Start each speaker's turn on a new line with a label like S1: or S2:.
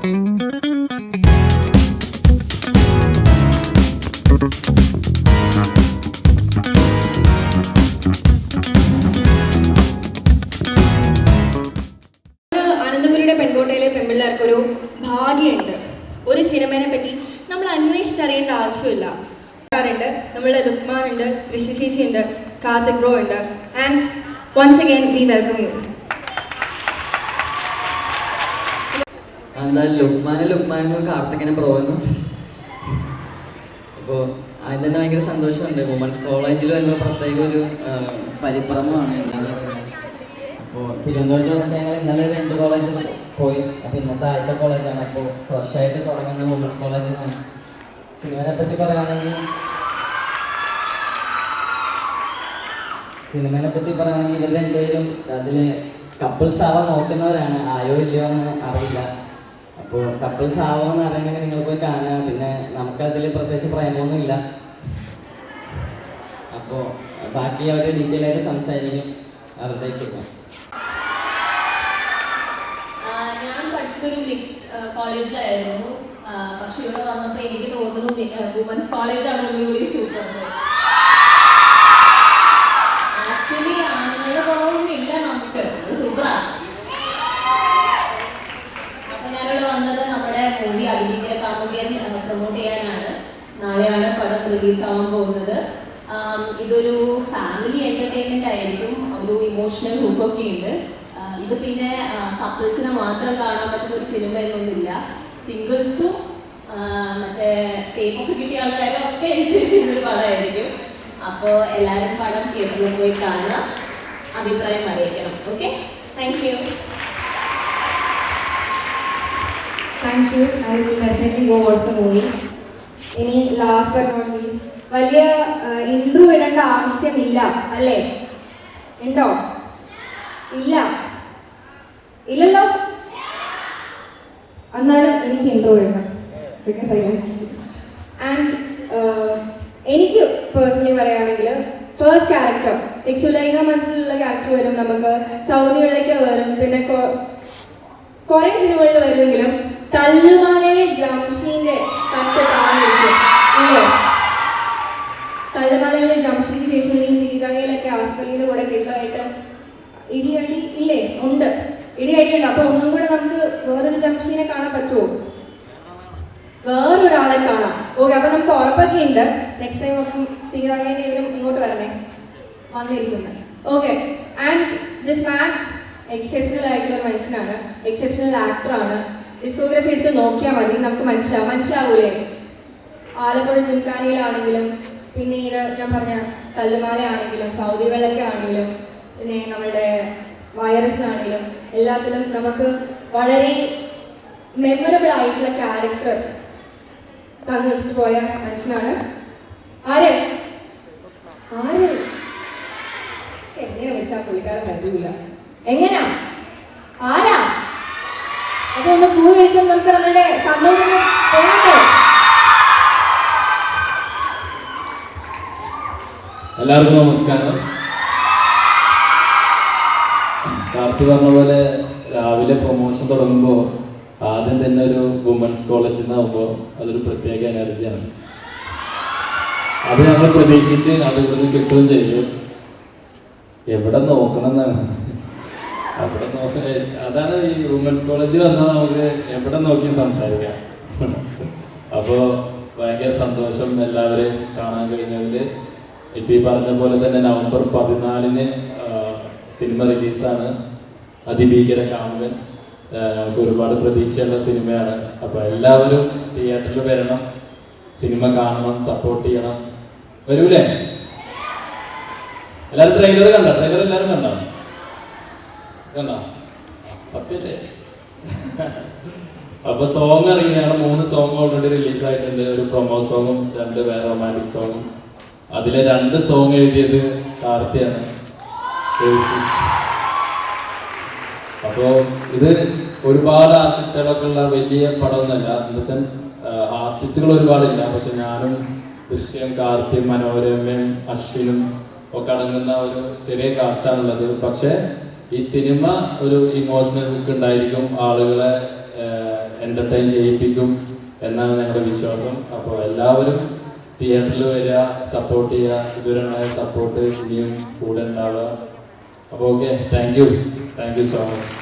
S1: അനന്തപുരിയുടെ പെൺകോട്ടയിലെ പെൺപിള്ളേർക്കൊരു ഭാഗ്യമുണ്ട്. ഒരു സിനിമയെ പറ്റി നമ്മൾ അന്വേഷിച്ചറിയേണ്ട ആവശ്യമില്ല. നമ്മളുടെ ലുക്മാൻ ഉണ്ട്, കൃഷി ചേച്ചി ഉണ്ട്, കാർത്തിക് ബ്രോ ഉണ്ട്. And once again we welcome you.
S2: എന്തായാലും ലുക്മാനും കാർത്തികിനെ ബ്രോ എന്നും. അപ്പോൾ അതിന് തന്നെ ഭയങ്കര സന്തോഷമുണ്ട്. വുമൻസ് കോളേജിൽ വരുമ്പോൾ പ്രത്യേക ഒരു പരിഭ്രമമാണ്. എന്താണെന്ന് പറയുന്നത്, അപ്പോൾ തിരുവനന്തപുരത്ത് വന്നിട്ട് ഞങ്ങൾ ഇന്നലെ 2 കോളേജിൽ പോയി. അപ്പോൾ ഇന്നത്തെ ആദ്യത്തെ കോളേജാണ്. അപ്പോൾ ഫ്രഷായിട്ട് തുടങ്ങുന്ന വുമൻസ് കോളേജിൽ നിന്നാണ്. സിനിമയെ പറ്റി പറയുകയാണെങ്കിൽ ഇവർ രണ്ടുപേരും അതിൽ കപ്പിൾസ് ആവാൻ നോക്കുന്നവരാണ്. ആയോ ഇല്ലയോ എന്ന് അറിയില്ല. അപ്പോൾ കപ്പിൾസ് ആവുമെന്ന് അറിയണമെങ്കിൽ നിങ്ങൾ പോയി കാണുക. പിന്നെ നമുക്കതിൽ പ്രത്യേകിച്ച് പ്രേമമൊന്നും ഇല്ല. അപ്പോൾ ബാക്കി അവർ ഡീറ്റെയിൽ ആയിട്ട് സംസാരിക്കും. അവരുടേക്ക്
S3: ഞാൻ പഠിച്ചൊരു മിക്സ്ഡ് കോളേജിലായിരുന്നു. പക്ഷെ ഇവിടെ വന്നപ്പോൾ എനിക്ക് തോന്നുന്നു വുമൻസ് കോളേജാണ് ഒന്നുകൂടി സൂപ്പർ. ആക്ച്വലി ആണുങ്ങളുടെ കുറവൊന്നുമില്ല, നമുക്ക് സൂപ്പറാണ്. അപ്പൊ ഞാനിവിടെ വന്നത് നമ്മുടെ മൂവി അഭിനീകര കാമുകൻ പ്രൊമോട്ട് ചെയ്യാനാണ്. നാളെയാണ് പടം റിലീസ് ആവാൻ പോകുന്നത്. ഇതൊരു ഫാമിലി എന്റർടൈൻമെന്റ് ആയിരിക്കും. ഒരു ഇമോഷണൽ ഹുക്കൊക്കെ ഉണ്ട്. ഇത് പിന്നെ കപ്പിൾസിനെ മാത്രം കാണാൻ പറ്റുന്ന ഒരു സിനിമ എന്നൊന്നുമില്ല. സിംഗിൾസും മറ്റേ ടേപ്പൊക്കെ കിട്ടിയ ആൾക്കാരും ഒക്കെ എൻജോയ് ചെയ്യുന്നൊരു പടമായിരിക്കും. അപ്പോൾ എല്ലാവരും പടം തിയേറ്ററിൽ പോയി കാണുക, അഭിപ്രായം അറിയിക്കണം. Okay, thank you.
S1: Thank you. I will definitely go watch the movie. ഇനി ലാസ്റ്റ് ബട്ട് നോട്ട് ലീസ്റ്റ്, വലിയ ഇൻട്രോ ഇടേണ്ട ആവശ്യമില്ല അല്ലേ? ഉണ്ടോ? ഇല്ലല്ലോ. എന്നാലും എനിക്ക് ഇൻട്രോ ഇടണം. Because I like. ആൻഡ് എനിക്ക് പേഴ്സണലി പറയുകയാണെങ്കിൽ ഫസ്റ്റ് ക്യാരക്ടർ സുലൈഖ മനസ്സിലുള്ള ക്യാരക്ടർ വരും, നമുക്ക് സൗദികളിലേക്ക് വരും, പിന്നെ കുറേ സിനിമകളിൽ വരുമെങ്കിലും തല്ലുമാലയിലെ ജംഷീൻ്റെ തട്ട് താഴെയിരിക്കും ഇല്ലേ? തല്ലുമാലയിലെ ജംഷീക്ക് ശേഷം ഇനി തിരിതാകയിലൊക്കെ ആസ്ഫലിൻ്റെ കൂടെ കിള്ളായിട്ട് ഇടിയടി ഇല്ലേ? ഉണ്ട്, ഇടിയടിയുണ്ട്. അപ്പോൾ ഒന്നും കൂടെ നമുക്ക് വേറൊരു ജംഷീനെ കാണാൻ പറ്റുമോ? വേറൊരാളെ കാണാം. ഓക്കെ, അപ്പോൾ നമുക്ക് ഉറപ്പൊക്കെ ഉണ്ട്. നെക്സ്റ്റ് ടൈം അപ്പം തിരിതാകേലും ഇങ്ങോട്ട് വരണേ, വന്നിരിക്കുന്നത്. Okay. And this man exceptional ആയിട്ടുള്ള ഒരു മനുഷ്യനാണ്, എക്സെപ്ഷണൽ ആക്ടറാണ്. ഡിസ്കോഗ്രഫി എടുത്ത് നോക്കിയാൽ മതി, നമുക്ക് മനസ്സിലാവൂലേ? ആലപ്പുഴ ജിംഖാനയിലാണെങ്കിലും, പിന്നീട് ഞാൻ പറഞ്ഞ തല്ലുമാലയാണെങ്കിലും, സൗദി വെള്ളൊക്കെ ആണെങ്കിലും, പിന്നെ നമ്മുടെ വൈറസിലാണെങ്കിലും എല്ലാത്തിലും നമുക്ക് വളരെ മെമ്മറബിൾ ആയിട്ടുള്ള ക്യാരക്ടർ തന്നു വെച്ചിട്ട് പോയ മനുഷ്യനാണ്. ആര് എങ്ങനെ വിളിച്ചാൽ പുള്ളിക്കാരൻ വരൂല. എങ്ങനാ? ആരാ? അപ്പൊ ഒന്ന് പൂ കഴിച്ചാൽ നമുക്ക് നമ്മളുടെ സന്തോഷം പോകണ്ടോ?
S4: എല്ലാവർക്കും നമസ്കാരം. കാർത്തി പറഞ്ഞ പോലെ രാവിലെ പ്രൊമോഷൻ തുടങ്ങുമ്പോൾ ആദ്യം തന്നെ ഒരു വുമൻസ് കോളേജിൽ നിന്നാകുമ്പോൾ അതൊരു പ്രത്യേക എനർജിയാണ്. അത് ഞങ്ങൾ പ്രതീക്ഷിച്ച് അത് ഇവിടുന്ന് കിട്ടുകയും ചെയ്യും. എവിടെ നോക്കണം എന്നാണ്, അവിടെ അതാണ് ഈ വുമൻസ് കോളേജിൽ വന്നാൽ നമുക്ക് എവിടെ നോക്കിയും സംസാരിക്കാം. അപ്പോൾ ഭയങ്കര സന്തോഷം എല്ലാവരെയും കാണാൻ കഴിഞ്ഞതിൽ. ഇപ്പം ഈ പറഞ്ഞ പോലെ തന്നെ നവംബർ 14 സിനിമ റിലീസാണ്, അതിഭീകര കാമുകൻ. നമുക്ക് ഒരുപാട് പ്രതീക്ഷയുള്ള സിനിമയാണ്. അപ്പോൾ എല്ലാവരും തിയേറ്ററിൽ വരണം, സിനിമ കാണണം, സപ്പോർട്ട് ചെയ്യണം. വരൂലേ? എല്ലാവരും ട്രെയിലർ എല്ലാവരും കണ്ടോ? സത്യല്ലേ? അപ്പോൾ സോങ് ഇറങ്ങിയാണ്. 3 സോങ് ഓൾറെഡി റിലീസായിട്ടുണ്ട്. ഒരു പ്രൊമോ സോങ്ങും 2 വേറെ റൊമാൻറ്റിക് സോങ്ങും. അതിലെ 2 സോങ് എഴുതിയത് കാർത്തിയാണ്. അപ്പോൾ ഇത് ഒരുപാട് ആർട്ടിസ്റ്റുകളൊക്കെ ഉള്ള വലിയ പടമൊന്നുമല്ല. ഇൻ ദ സെൻസ് ആർട്ടിസ്റ്റുകൾ ഒരുപാടില്ല, പക്ഷെ ഞാനും ദൃശ്യം, കാർത്തിയും, മനോരമയും, അശ്വിനും ഒക്കെ അടങ്ങുന്ന ഒരു ചെറിയ കാസ്റ്റാണുള്ളത്. പക്ഷെ ഈ സിനിമ ഒരു ഇമോഷണൽ ഹുക്ക് ഉണ്ടായിരിക്കും, ആളുകളെ എൻ്റർടൈൻ ചെയ്യിപ്പിക്കും എന്നാണ് ഞങ്ങളുടെ വിശ്വാസം. അപ്പോൾ എല്ലാവരും തിയേറ്ററിൽ വരിക, സപ്പോർട്ട് ചെയ്യുക. ഇതുവരെ ഉണ്ടായ സപ്പോർട്ട് ഇനിയും കൂടെ ഉണ്ടാവുക. അപ്പോൾ okay, thank you so much.